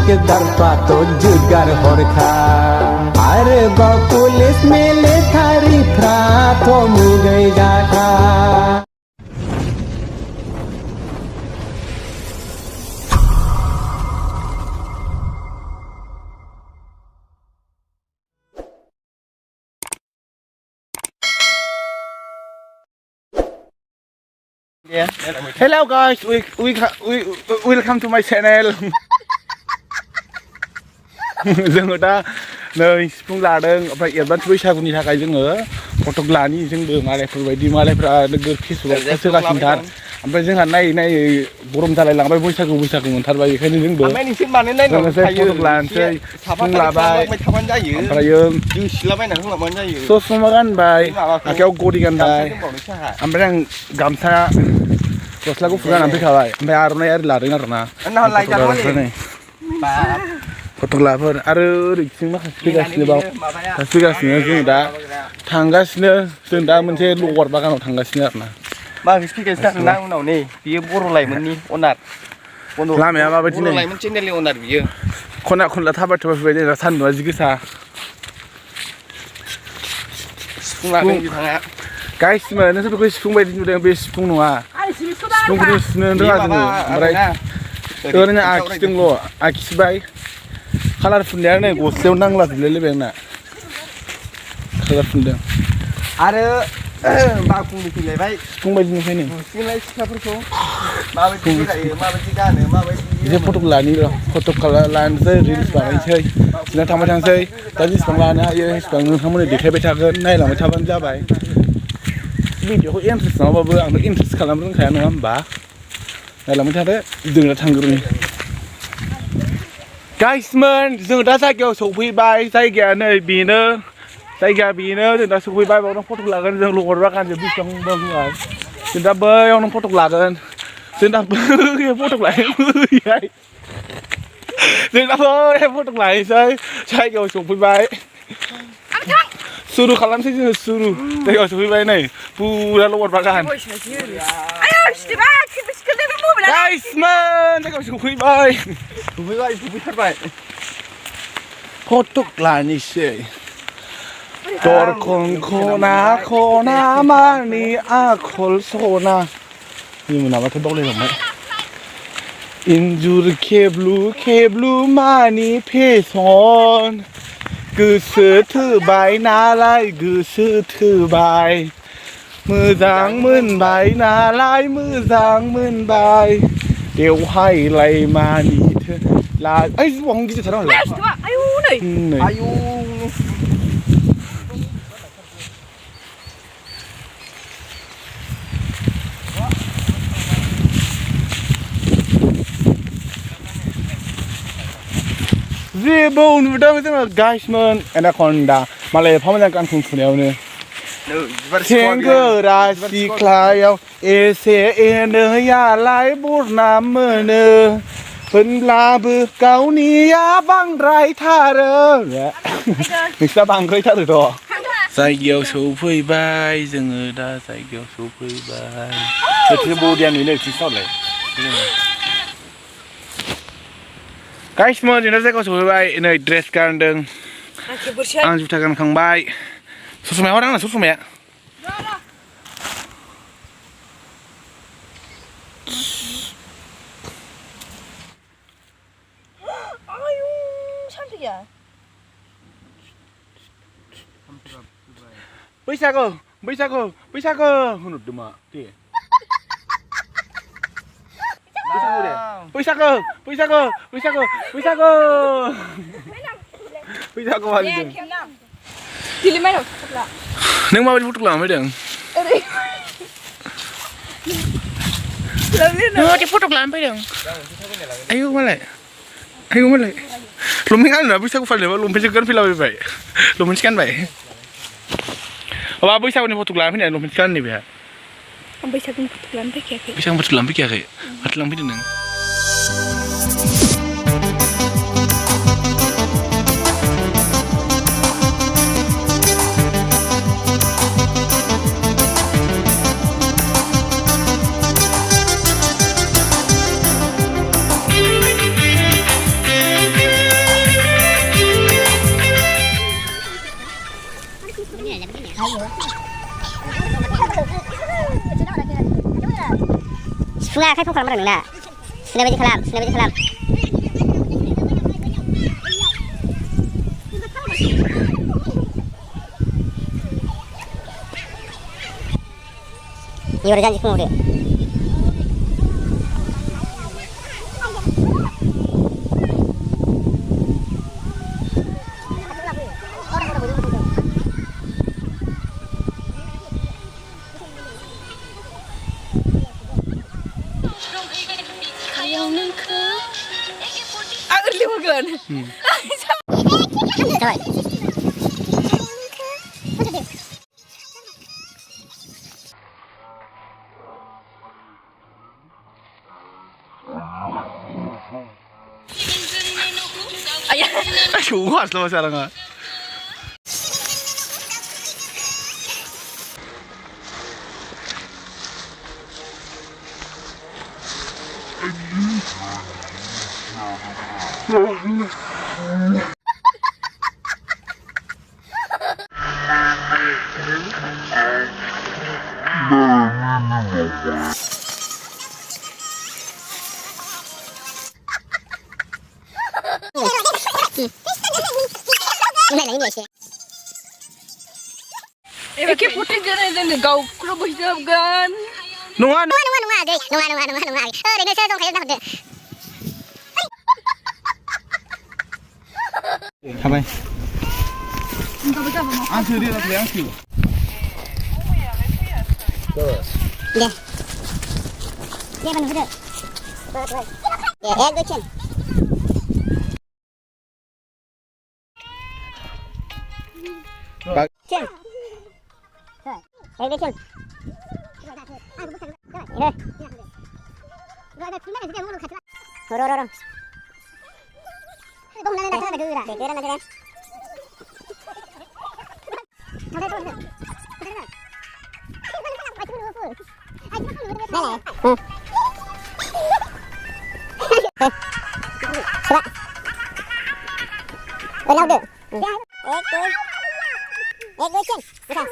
ठेकेदार पातो जुगार हरखा आरे बा पुलिस मिलिटारि फ्राथ' मुगै जाखा Yeah. Hello guys, welcome to my channel. जोङो दा नै सिफुं लादों ओमफ्राय एडभान्स बैसागुनि थाखाय जोङो फटक लानि जोंबो मालायफोरबायदि मालायफ्रा नोगोर फेसबुकआव होगासिनो थार ओमफ्राय जोंहा नायै नायै गरम जालायलांबाय बैसागु मोनथारबाय बेखायनो जोंबो फटक लानोसै सिफुं लाबाय ओमफ्रायो ससमा गानबाय आखायाव घड़ी गानबाय ओमफ्राय आं गामसा गस्ला गुफुर गाननानै फैखाबाय ओमफ्राय आर'नाइ आरि लादों आरोना फट'लाफोर आरो ओरैथिं माखासे फैगासिनो जों दा थांगासिनो जों दा मोनसे लवार बागानाव थांगासिनो आरोना माखासे फैगासिनो ना उनाव नै बियो बर' लाइमोननि अनार लामाया माबायदि बर' लाइमोन चेनेलनि अनार बियो खना खनला थाबाय फैबाय जोंना सान्दुंआ जि गोसा सिफुं लादों बिथाङा गाइसमोन नोंसोरखौ सिफुं बायदि नुदों बे सिफुं नङा सिफुंखौ सुनो रोङा जोङो ओमफ्राय ओरैनो आखिदोंल' आखिबाय कालार फुननाया नै गस्लायाव नांलाजोबलायलायबाय आंना कालार फुनदों आरो बाखुंनि फैलायबाय सिफुं बायदि नुखायनो सिफुंलाय सिख्लाफोरखौ माबायदि गायो माबायदि गानो माबायदि एसे फटक लानि र' फटक लानोसै रिल्स बानायनोसै बिदिनो थांबाय थांसै दा जेसेबां लानो हायो एसेबां नोंथांमोननो देखायबाय थागोन नायलांबाय थाबानो जाबाय भिडिअखौ इन्ट्रेस्ट नङाबाबो आंथ' इन्ट्रेस्ट खालामनो रोंखाया नङा होमबा नायलांबाय थादो जों दा थांग्रोनि गाइसमोन जों दा जायगायाव सौफैबाय जायगाया नै बेनो जों दा सौफैबाय बेयावनो फटक लागोन जों लवार बागानजों बेसेबांबा गुवार जों दा बैयावनो फटक लागोन जों दा बैयाव फटक लाहैबाय जों दा बैयाव फटक लाहैसै जायगायाव सौफैबाय सुरु खालामसै जोङो सुरु जायगायाव सौफैबाय नै पुरा लवार बागान गाइसमोन जायगायाव सौफैथारबाय फटक लानोसै दरखं खना मानि आखल सना जोङो नामाथाय बावलायलांबाय इन्जुर खेब्लु मानि फेसन गोसो थोबाय नालाय गोसो थोबाय मोजां मोनबाय नालाय मोजां मोनबाय बेवहायलाय मानिथो ला ओइ जुबाव गिदिरथार नालाय आयु नै आयु जेबो नुदों जोङो गाइसमोन एनाकन्डा मालाय एफा मोजां गान खनफुनायावनो सेंग्रा सिख्लायाव एसे एनैयालाय बरनाम मोनो होनब्लाबो गावनिया बांद्रायथारो नोंसिना बांद्रायथारोथ' जायगायाव सौफैबाय जोङो दा जायगायाव सौफैबाय नोंसोर बरिया नुयो नोंसोरनावलाय गाइसमोन जोंना जायगायाव सौफैबाय नै ड्रेस गानदों आं जुथा गानखांबाय ससमाया हर आंना ससमाया बैसागो होनहरदों मा दे बैसागो नों माबायदि फटक लाना फैदों माबायदि फटक लाना फैदों आयौ मालाय लंपेन्ट गानोना बैसागु फालिनोबा लंपेन्टसो गानफैलाबायबाय लंपेन्टसो गानबाय माबा बैसागुनि फटक लाना फैनाय लंपेन्टसो गाननो बेहा बैसागुनि फटक लाना फैखायाखै माथो लांफैदों नों Sungai kai pokok mana nuna? Sungai biji kalam, sungai biji kalam. Ini udah janji semua deh. Rồi. Chủ hoạt rồi sao là Này là những người xe. Eke putih jangan dan kau kalau berjam kan. Nungan deh. Đây nơi chơi xong thấy được. Tham ơi. Ăn chưa đi là thấy ăn chịu. Nè. Nè bạn được. Em đưa chân. Chân. Rồi, em đưa chân. Đây. Rồi. Bông lên đây thôi, để đưa ra đây. Lau được. Ê, đưa chân. Được không?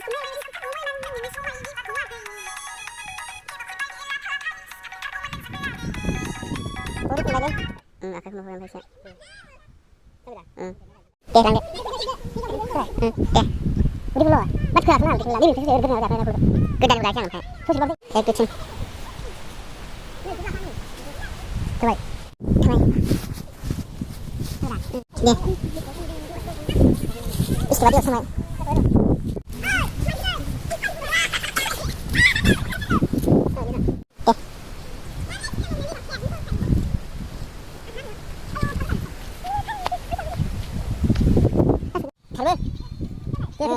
Cô biết này đi. Aku mau pulang besok. Lang deh. Udah belum? Mas kelas mana? Ini udah benar. Kedan udah jangan kayak. Terus berarti kayak kucing. Coba. Nih. Istilah dia sama.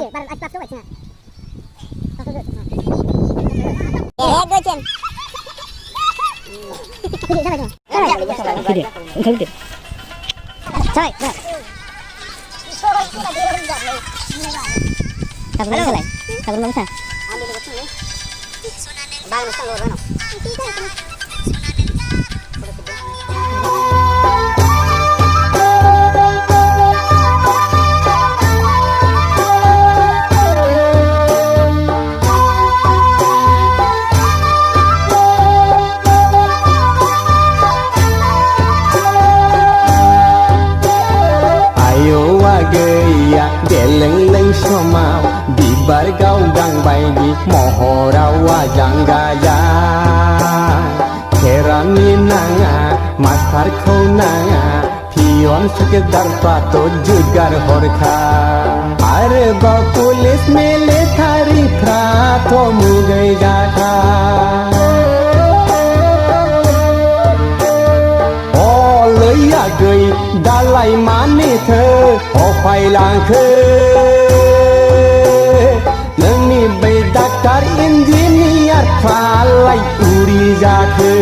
Baru asap coba cina. Gue cen. Leng somau bibar gaudang baidi mohorawa janggaya Kerani nanga master kau nanga pion sekedar pato jugar horka Arba pulis military prato mugai jaka Olaya gay dalai mani the opai langke Nani bay daktar engineer falai uri jake